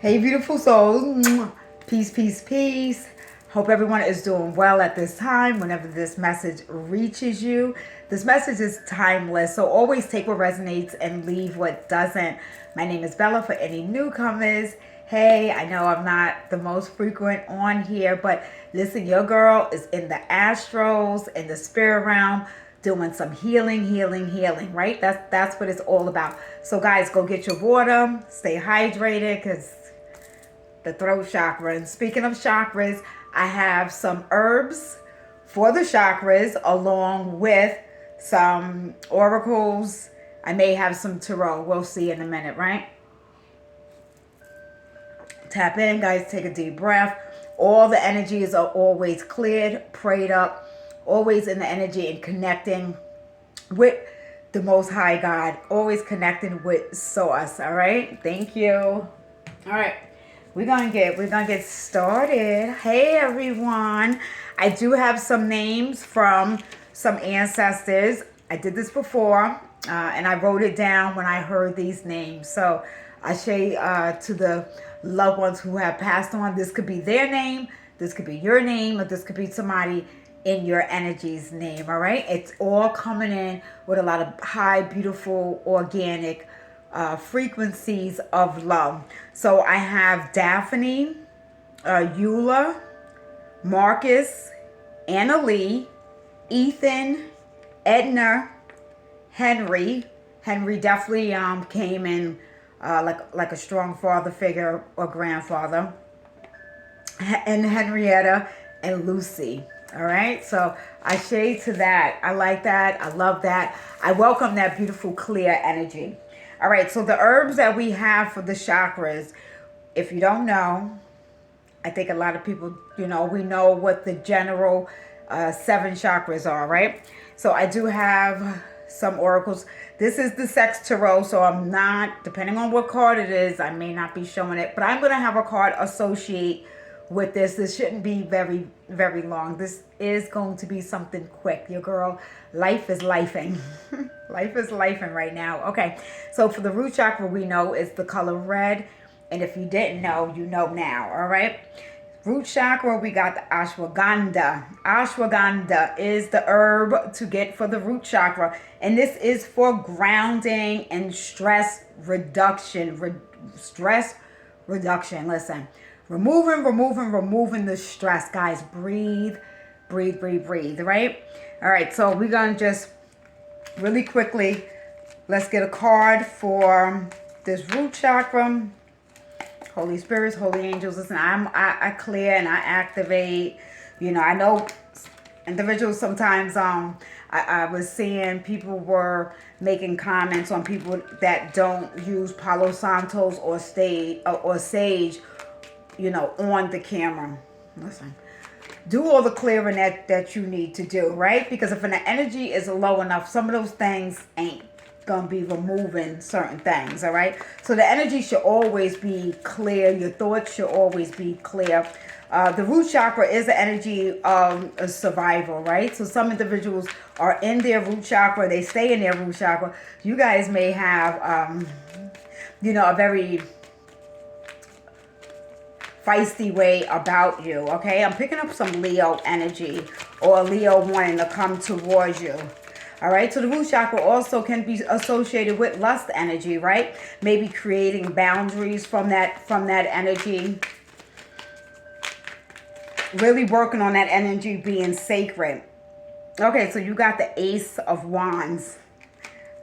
Hey, beautiful souls. Peace, peace, peace. Hope everyone is doing well at this time whenever this message reaches you. This message is timeless, so always take what resonates and leave what doesn't. My name is Bella. For any newcomers, hey, I know I'm not the most frequent on here, but listen, your girl is in the astros, in the spirit realm, doing some healing, right? That's what it's all about. So guys, go get your water, stay hydrated, because the throat chakra. And speaking of chakras, I have some herbs for the chakras along with some oracles. I may have some tarot. We'll see in a minute, right? Tap in, guys. Take a deep breath. All the energies are always cleared, prayed up, always in the energy and connecting with the Most High God. Always connecting with Source, all right? Thank you. All right. We're gonna get started. Hey everyone. I do have some names from some ancestors. I did this before, and I wrote it down when I heard these names. So I say to the loved ones who have passed on, this could be their name, this could be your name, or this could be somebody in your energy's name. All right. It's all coming in with a lot of high, beautiful, organic frequencies of love. So I have Daphne, Eula, Marcus, Anna Lee, Ethan, Edna, Henry. Henry definitely came in like a strong father figure or grandfather. And Henrietta and Lucy. All right, so I shade to that. I like that. I love that. I welcome that beautiful, clear energy. All right, so the herbs that we have for the chakras, if you don't know, I think a lot of people, we know what the general 7 chakras are, right? So I do have some oracles. This is the Sex Tarot, so I'm not, depending on what card it is, I may not be showing it, but I'm going to have a card associate with this. This shouldn't be very, very long. This is going to be something quick. Your girl, life is lifing. Life is lifing right now. Okay, so for the root chakra, we know is the color red. And if you didn't know, you know now. All right. Root chakra, we got the ashwagandha. Ashwagandha is the herb to get for the root chakra. And this is for grounding and stress reduction. Stress reduction. Listen. Removing the stress, guys. Breathe, right? All right, so we're going to just really quickly, let's get a card for this root chakra. Holy spirits, holy angels, listen, I clear and I activate. I know individuals sometimes, I was seeing people were making comments on people that don't use Palo Santos or sage, on the camera. Listen, do all the clearing that you need to do, right? Because if the energy is low enough, some of those things ain't gonna be removing certain things, all right? So the energy should always be clear. Your thoughts should always be clear. The root chakra is the energy of survival, right? So some individuals are in their root chakra. They stay in their root chakra. You guys may have, a very feisty way about you, okay? I'm picking up some Leo energy or Leo wanting to come towards you. All right, so the root chakra also can be associated with lust energy, right? Maybe creating boundaries from that energy. Really working on that energy being sacred. Okay, so you got the Ace of Wands.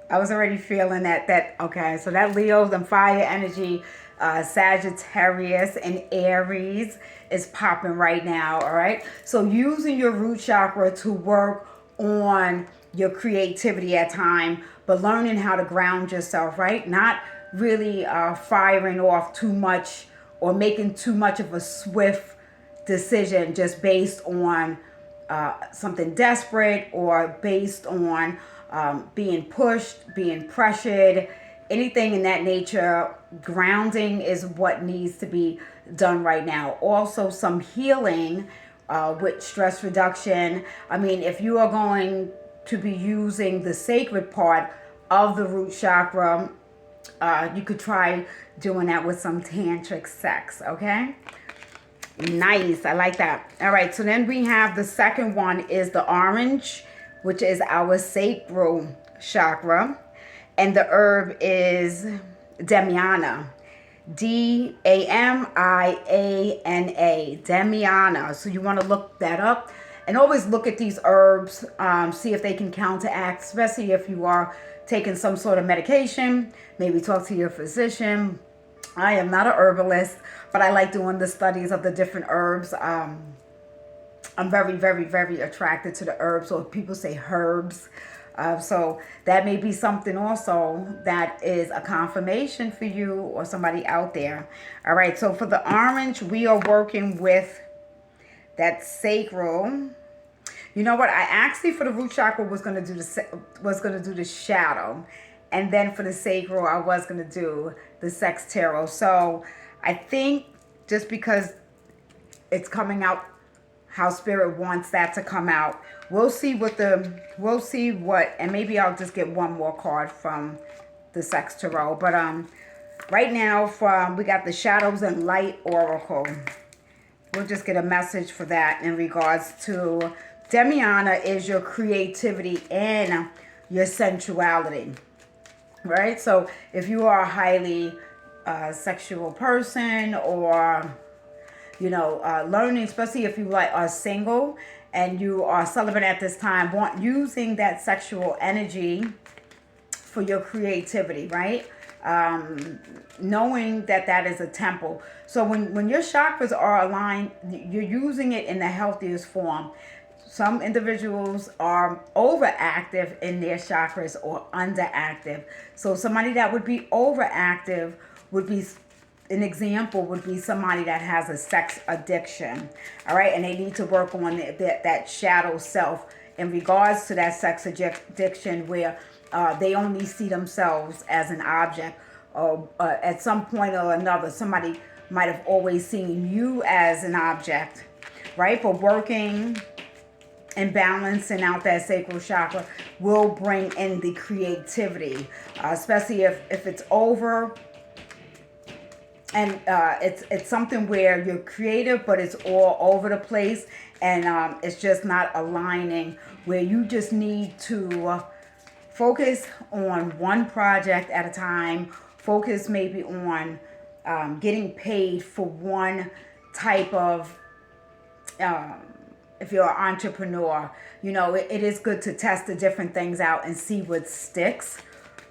I was already feeling that okay, so that Leo's and fire energy, Sagittarius and Aries is popping right now, all right? So using your root chakra to work on your creativity at time, but learning how to ground yourself, right? Not really firing off too much or making too much of a swift decision just based on something desperate or based on being pushed, being pressured, anything in that nature. Grounding is what needs to be done right now. Also some healing with stress reduction. I mean, if you are going to be using the sacred part of the root chakra, You could try doing that with some tantric sex, okay? Nice. I like that. All right. So then we have the second one is the orange, which is our sacral chakra. And the herb is Damiana. Damiana. Damiana. So you want to look that up. And always look at these herbs. See if they can counteract, especially if you are taking some sort of medication. Maybe talk to your physician. I am not an herbalist, but I like doing the studies of the different herbs. I'm very, very, very attracted to the herbs, or people say herbs. So that may be something also that is a confirmation for you or somebody out there. All right, so for the orange, we are working with that sacral. You know what? I actually for the root chakra was gonna do the shadow. And then for the sacral, I was going to do the sex tarot. So I think just because it's coming out how spirit wants that to come out, we'll see what, and maybe I'll just get one more card from the sex tarot. But right now, we got the Shadows and Light Oracle. We'll just get a message for that in regards to Damiana is your creativity and your sensuality. Right? So if you are a highly sexual person, or, learning, especially if you are single and you are celibate at this time, using that sexual energy for your creativity, right? Knowing that is a temple. So when your chakras are aligned, you're using it in the healthiest form. Some individuals are overactive in their chakras or underactive. So somebody that would be overactive would be, an example would be somebody that has a sex addiction. All right. And they need to work on that shadow self in regards to that sex addiction, where they only see themselves as an object. Or at some point or another, somebody might have always seen you as an object. Right. But working and balancing out that sacral chakra will bring in the creativity, especially if it's over and it's something where you're creative, but it's all over the place, and it's just not aligning, where you just need to focus on one project at a time, focus maybe on getting paid for one type of if you're an entrepreneur, it is good to test the different things out and see what sticks.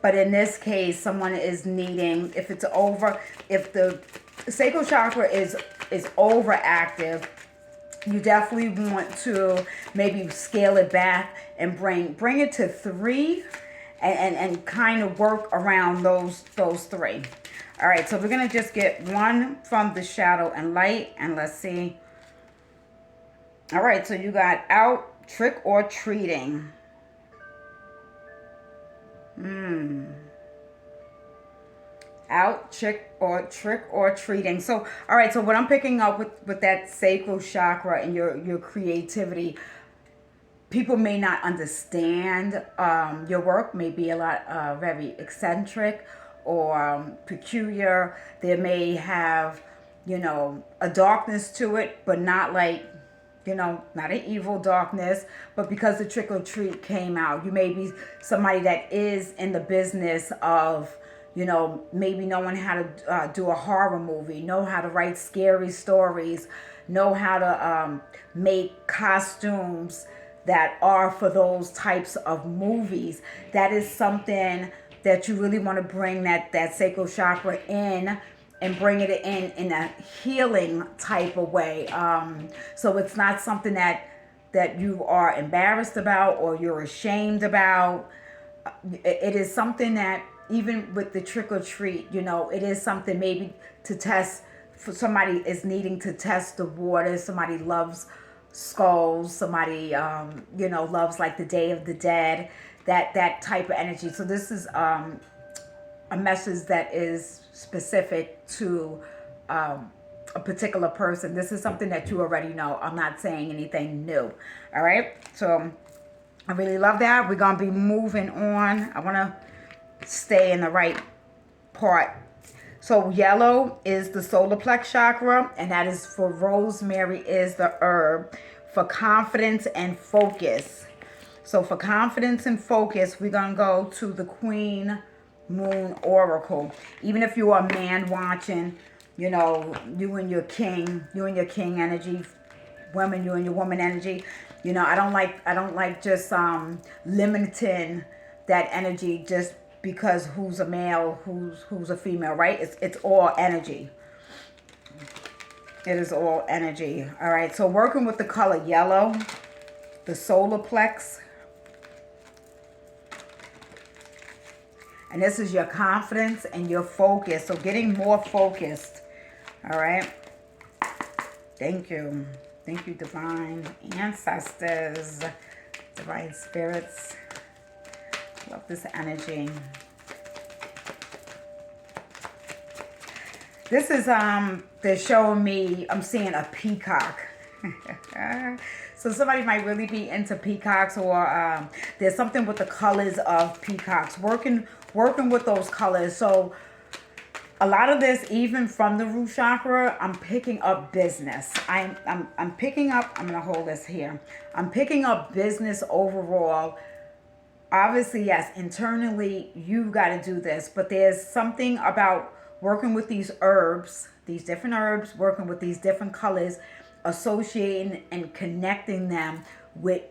But in this case, someone is needing, if the sacral chakra is overactive, you definitely want to maybe scale it back and bring it to 3 and kind of work around those 3. All right, so we're going to just get one from the Shadow and Light, and let's see. All right, so you got out trick or treating. Out trick or treating. So, all right, so what I'm picking up with that sacral chakra and your creativity, people may not understand your work, may be a lot very eccentric or peculiar. There may have, a darkness to it, but not like, not an evil darkness, but because the trick or treat came out, you may be somebody that is in the business of, maybe knowing how to do a horror movie, know how to write scary stories, know how to make costumes that are for those types of movies. That is something that you really want to bring that sacral chakra in, and bring it in a healing type of way. So it's not something that you are embarrassed about or you're ashamed about. It is something that, even with the trick or treat, it is something maybe to test. For somebody is needing to test the water. Somebody loves skulls. Somebody, loves like the Day of the Dead. That type of energy. So this is a message that is specific to a particular person. This is something that you already know. I'm not saying anything new. All right. So I really love that. We're going to be moving on. I want to stay in the right part. So yellow is the solar plex chakra, and that is for rosemary is the herb for confidence and focus. So for confidence and focus, we're going to go to the Queen Moon Oracle. Even if you are a man watching, you know, you and your king energy, women, you and your woman energy. You know, I don't like just limiting that energy just because who's a male, who's a female, right? It's all energy. It is all energy. All right, so working with the color yellow, the solar plex. And this is your confidence and your focus. So getting more focused. All right. Thank you. Thank you, divine ancestors, divine spirits. Love this energy. This is, they're showing me, I'm seeing a peacock. So somebody might really be into peacocks, or there's something with the colors of peacocks. Working with those colors. So a lot of this, even from the root chakra, I'm picking up business. I'm picking up, I'm going to hold this here. I'm picking up business overall. Obviously, yes, internally, you got to do this. But there's something about working with these herbs, these different herbs, working with these different colors, associating and connecting them with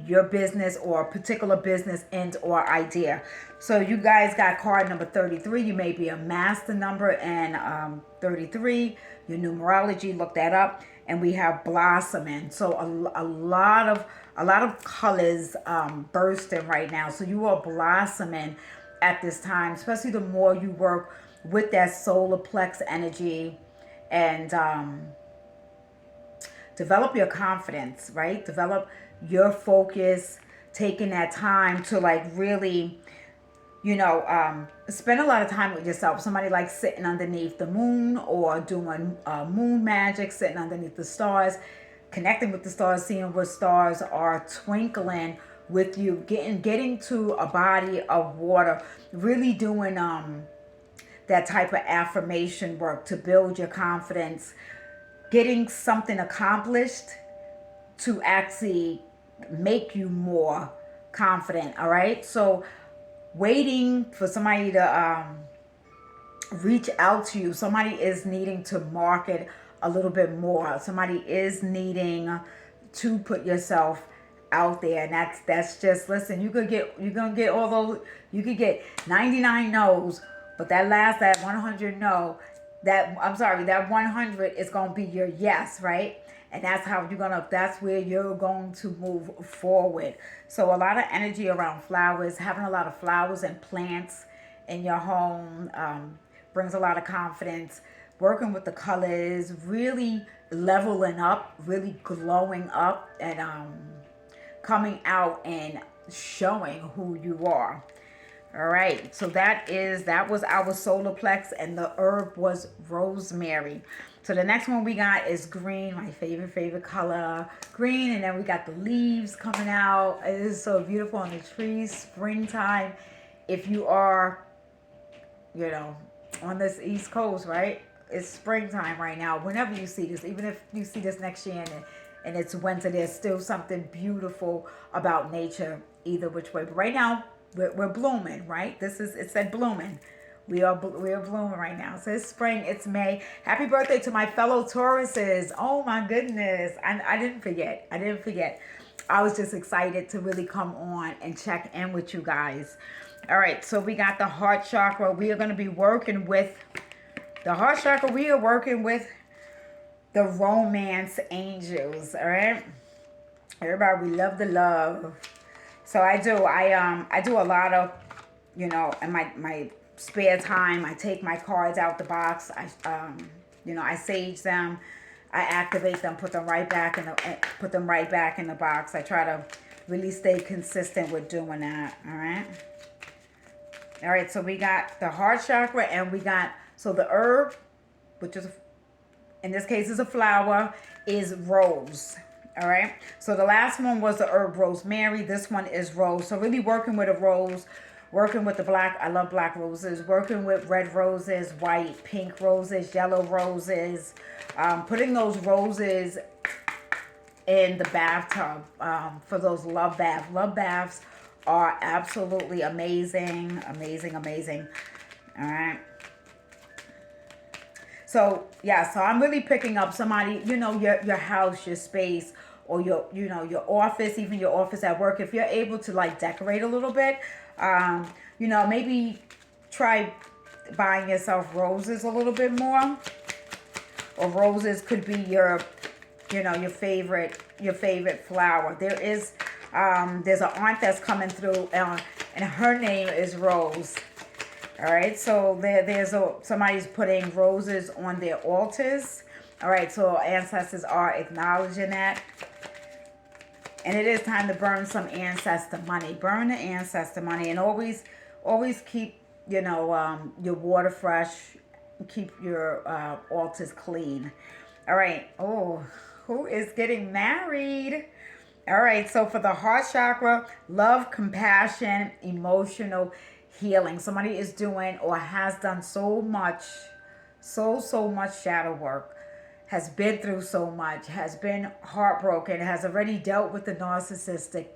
your business or a particular business and or idea. So you guys got card number 33. You may be a master number and 33. Your numerology, look that up. And we have blossoming. So a lot of colors bursting right now. So you are blossoming at this time, especially the more you work with that solar plex energy and develop your confidence, right? Develop your focus, taking that time to like really, you know, spend a lot of time with yourself. Somebody like sitting underneath the moon or doing moon magic, sitting underneath the stars, connecting with the stars, seeing what stars are twinkling with you, getting to a body of water, really doing that type of affirmation work to build your confidence, getting something accomplished to actually make you more confident. All right, so waiting for somebody to reach out to you. Somebody is needing to market a little bit more. Somebody is needing to put yourself out there, and that's just, listen, you're gonna get all those, you could get 99 no's, but that 100 no, that 100 is gonna be your yes, right? And that's how that's where you're going to move forward. So a lot of energy around flowers, having a lot of flowers and plants in your home brings a lot of confidence. Working with the colors, really leveling up, really glowing up, and coming out and showing who you are. All right, so that was our solar plex, and the herb was rosemary. So the next one we got is green, my favorite color, green. And then we got the leaves coming out. It is so beautiful on the trees, springtime. If you are, you know, on this East Coast, right? It's springtime right now. Whenever you see this, even if you see this next year and it's winter, there's still something beautiful about nature, either which way. But right now, we're blooming, right? It said blooming. We are blooming right now. So it's spring, it's May. Happy birthday to my fellow Tauruses. Oh my goodness. I didn't forget. I was just excited to really come on and check in with you guys. All right, so we got the heart chakra. We are going to be working with the heart chakra. We are working with the romance angels, all right? Everybody, we love the love. So I do a lot of, you know, in my spare time, I take my cards out the box. I sage them, I activate them, put them right back in the box. I try to really stay consistent with doing that. All right, so we got the heart chakra, and we got, so the herb, which is, in this case is a flower, is rose. All right, so the last one was the herb rosemary. This one is rose. So really working with a rose, Working with the black, I love black roses. Working with red roses, white, pink roses, yellow roses. Putting those roses in the bathtub for those love baths. Love baths are absolutely amazing, amazing, amazing. All right. So yeah, so I'm really picking up somebody, you know, your house, your space, or your, you know, your office, even your office at work. If you're able to like decorate a little bit, you know, maybe try buying yourself roses a little bit more. Or roses could be your, you know, your favorite flower. There's an aunt that's coming through, and her name is Rose. All right, so somebody's putting roses on their altars. All right, so ancestors are acknowledging that. And it is time to burn some ancestor money. Burn the ancestor money, and always keep, you know, your water fresh. Keep your altars clean. All right. Oh, who is getting married? All right, so for the heart chakra, love, compassion, emotional healing. Somebody is doing or has done so much shadow work, has been through so much, has been heartbroken, has already dealt with the narcissistic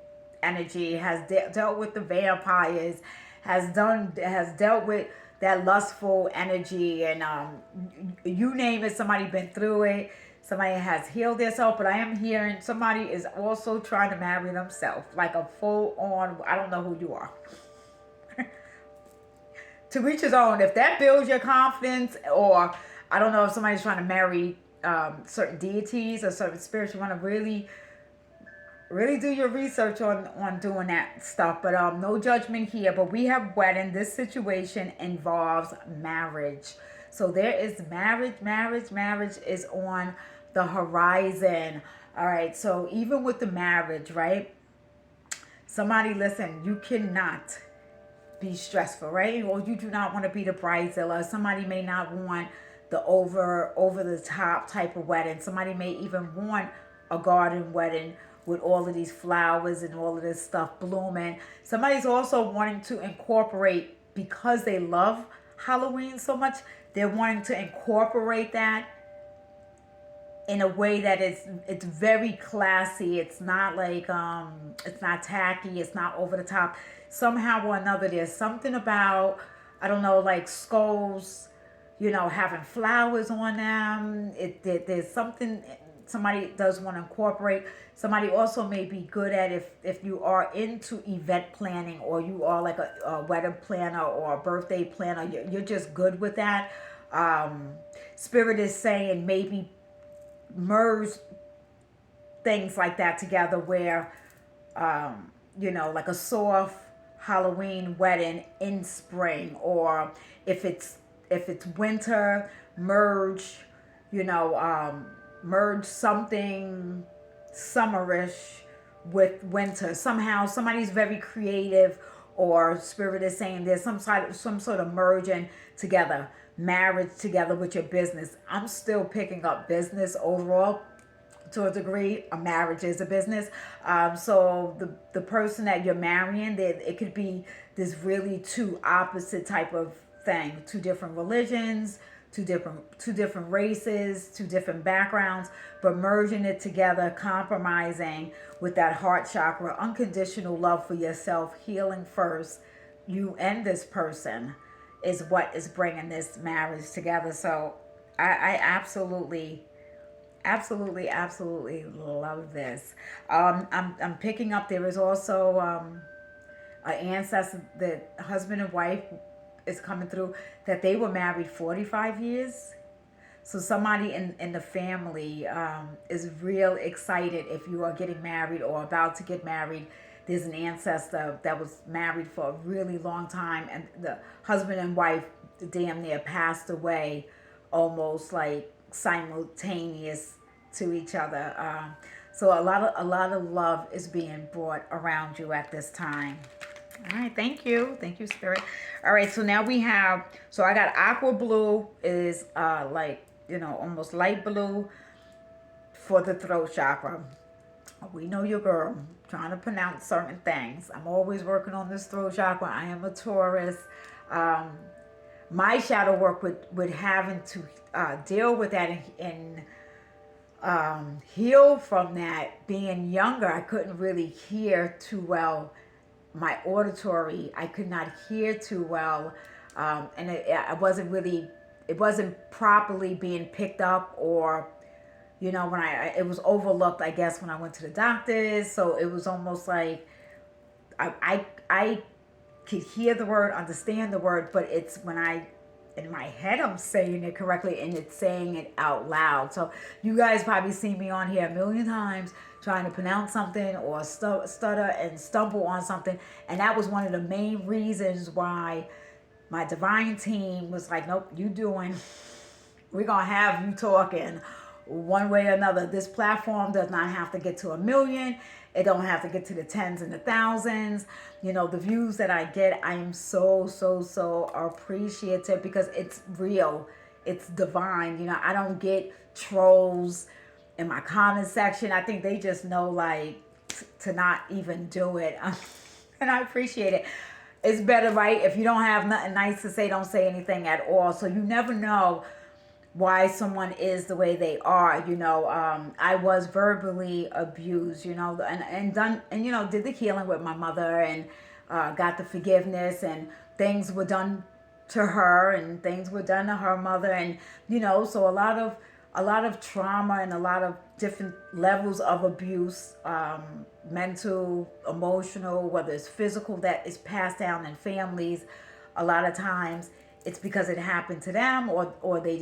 energy, has dealt with the vampires, has dealt with that lustful energy, and you name it, somebody been through it. Somebody has healed themselves, but I am hearing somebody is also trying to marry themselves, like a full-on, I don't know who you are. To each his own. If that builds your confidence, or I don't know if somebody's trying to marry certain deities or certain spirits, you want to really do your research on doing that stuff. But no judgment here. But we have wedding. This situation involves marriage. So there is marriage. Marriage is on the horizon. All right. So even with the marriage, right? Somebody, listen, you cannot be stressful, right? Or you do not want to be the bridezilla. Somebody may not want the over the top type of wedding. Somebody may even want a garden wedding with all of these flowers and all of this stuff blooming. Somebody's also wanting to incorporate, because they love Halloween so much, they're wanting to incorporate that in a way that it's very classy. It's not like it's not tacky, it's not over the top. Somehow or another, there's something about, I don't know, like skulls, you know, having flowers on them. There's something somebody does want to incorporate. Somebody also may be good at, if you are into event planning, or you are like a wedding planner or a birthday planner, you're just good with that. Spirit is saying maybe merge things like that together, where you know, like a soft Halloween wedding in spring, or if it's winter, merge, you know, merge something summerish with winter. Somehow somebody's very creative, or Spirit is saying there's some sort of merging together, marriage together with your business. I'm still picking up business overall. To a degree, a marriage is a business. So the person that you're marrying, it could be this really two opposite type of thing. Two different religions, two different races, two different backgrounds, but merging it together, compromising with that heart chakra, unconditional love for yourself, healing first, you and this person, is what is bringing this marriage together. So I absolutely love this. I'm picking up, there is also an ancestor, the husband and wife is coming through, that they were married 45 years. So somebody in the family is real excited if you are getting married or about to get married. There's an ancestor that was married for a really long time, and the husband and wife damn near passed away almost like simultaneous to each other. So a lot of love is being brought around you at this time. All right, thank you, Spirit. All right, so now we have, so I got aqua blue is like, you know, almost light blue for the throat chakra. We know your girl. trying to pronounce certain things. I'm always working on this throat chakra. I am a Taurus. My shadow work with having to deal with that and heal from that. Being younger, I couldn't really hear too well. My auditory, I could not hear too well, and it wasn't properly being picked up, or when it was overlooked, I guess, when I went to the doctors. So it was almost like I could hear the word, understand the word, but it's when in my head I'm saying it correctly and it's saying it out loud. So you guys probably see me on here a million times trying to pronounce something or stutter and stumble on something. And that was one of the main reasons why my divine team was like, nope, we're going to have you talking one way or another. This platform does not have to get to 1 million. It don't have to get to the tens and the thousands. The views that I get, I am so, so, so appreciative because it's real. It's divine. I don't get trolls in my comment section. I think they just know to not even do it. And I appreciate it. It's better, right? If you don't have nothing nice to say, don't say anything at all. So you never know why someone is the way they are. I was verbally abused, and did the healing with my mother and got the forgiveness, and things were done to her and things were done to her mother, and so a lot of trauma and a lot of different levels of abuse, mental, emotional, whether it's physical, that is passed down in families. A lot of times it's because it happened to them, or they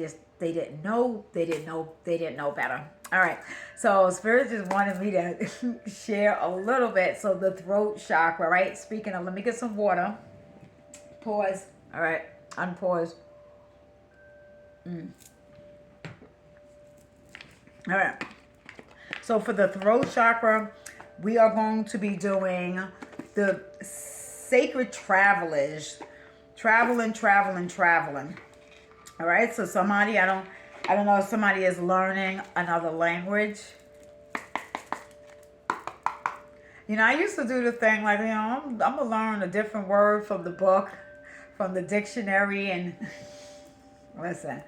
didn't know better. All right, so Spirit just wanted me to share a little bit. So the throat chakra, right? Speaking of, let me get some water. Pause. All right, unpause. All right, so for the throat chakra, we are going to be doing the sacred travelers. Traveling. All right, so somebody, I don't know if somebody is learning another language. I used to do the thing like, I'm going to learn a different word from the book, from the dictionary. And listen,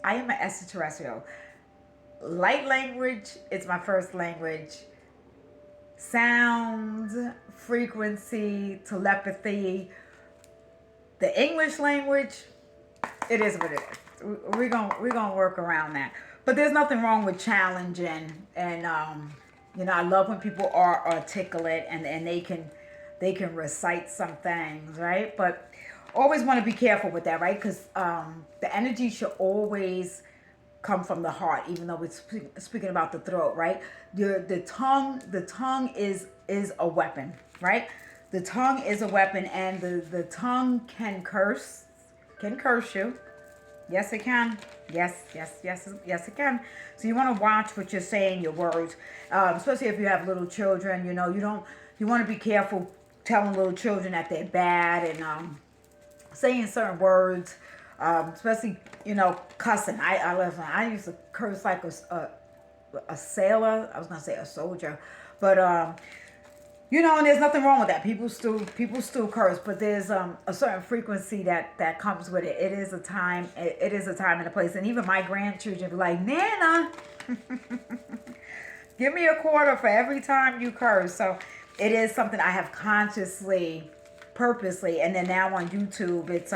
I am an extraterrestrial. Light language is my first language. Sound, frequency, telepathy. The English language, it is what it is. We're gonna work around that. But there's nothing wrong with challenging. And I love when people are articulate and they can recite some things, right? But always want to be careful with that, right? Because the energy should always come from the heart, even though we're speaking about the throat, right? The tongue is a weapon, right? The tongue is a weapon, and the tongue can curse you. Yes, it can. Yes, it can. So you want to watch what you're saying, your words, especially if you have little children. You want to be careful telling little children that they're bad and saying certain words, especially cussing. I used to curse like a sailor. I was gonna say a soldier, but and there's nothing wrong with that. People still curse, but there's a certain frequency that comes with it. It is a time. It is a time and a place. And even my grandchildren be like, Nana, give me a quarter for every time you curse. So it is something I have consciously, purposely, and then now on YouTube, it's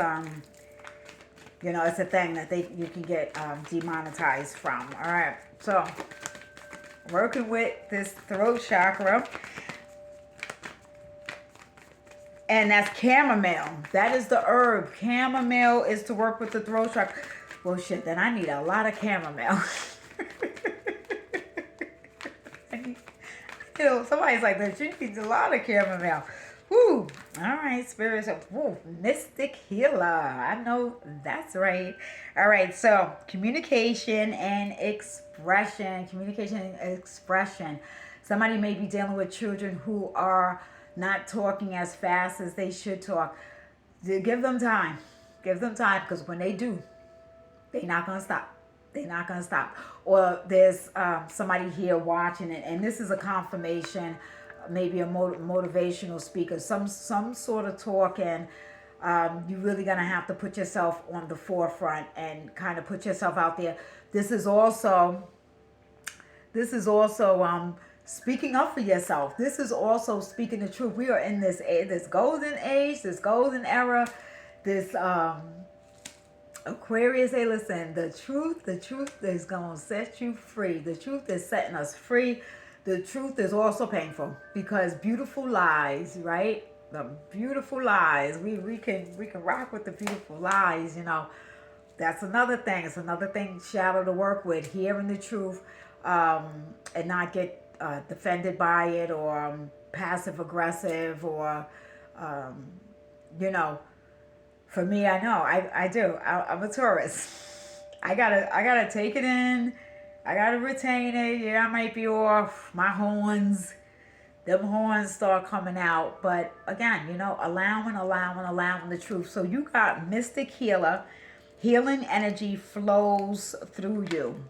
it's a thing that you can get demonetized from. All right, so working with this throat chakra. And that's chamomile. That is the herb. Chamomile is to work with the throat chakra. Well, shit, then I need a lot of chamomile. Somebody's like, that she needs a lot of chamomile. Woo. All right, spirits. Woo. Mystic healer. I know that's right. All right, so communication and expression. Somebody may be dealing with children who are not talking as fast as they should talk. Give them time. Because when they do, they're not going to stop. Or there's somebody here watching it, and this is a confirmation maybe a motivational speaker, some sort of talk, and you're really gonna have to put yourself on the forefront and kind of put yourself out there. This is also speaking up for yourself. This is also speaking the truth. We are in this golden age, this golden era, this Aquarius. Hey, listen, the truth is gonna set you free. The truth is setting us free. The truth is also painful, because beautiful lies, right? The beautiful lies. We can rock with the beautiful lies, you know. That's another thing. It's another thing, shadow, to work with. Hearing the truth, and not get defended by it, or passive aggressive, or you know. For me, I know I do. I'm a Taurus. I gotta take it in. I gotta retain it. Yeah, I might be off. My horns, them horns start coming out. But again, you know, allowing the truth. So you got mystic healer. Healing energy flows through you.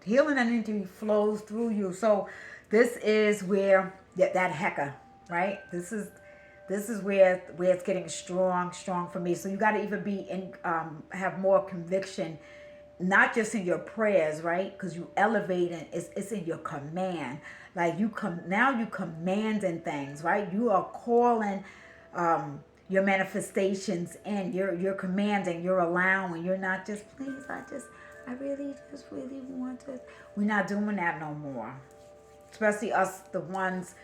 Healing energy flows through you. So this is where that hecker, right? This is where it's getting strong for me. So you got to even be in, have more conviction, not just in your prayers, right? Because you elevating, it's in your command. Like you commanding things, right? You are calling your manifestations in. You're commanding. You're allowing. You're not just, please, I really just really want this. We're not doing that no more. Especially us, the ones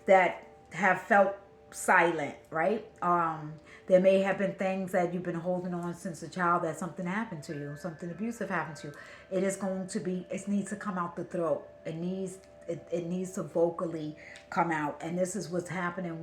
that have felt silent, right? There may have been things that you've been holding on since a child, that something happened to you, something abusive happened to you. It needs to come out the throat. It needs to vocally come out. And this is what's happening with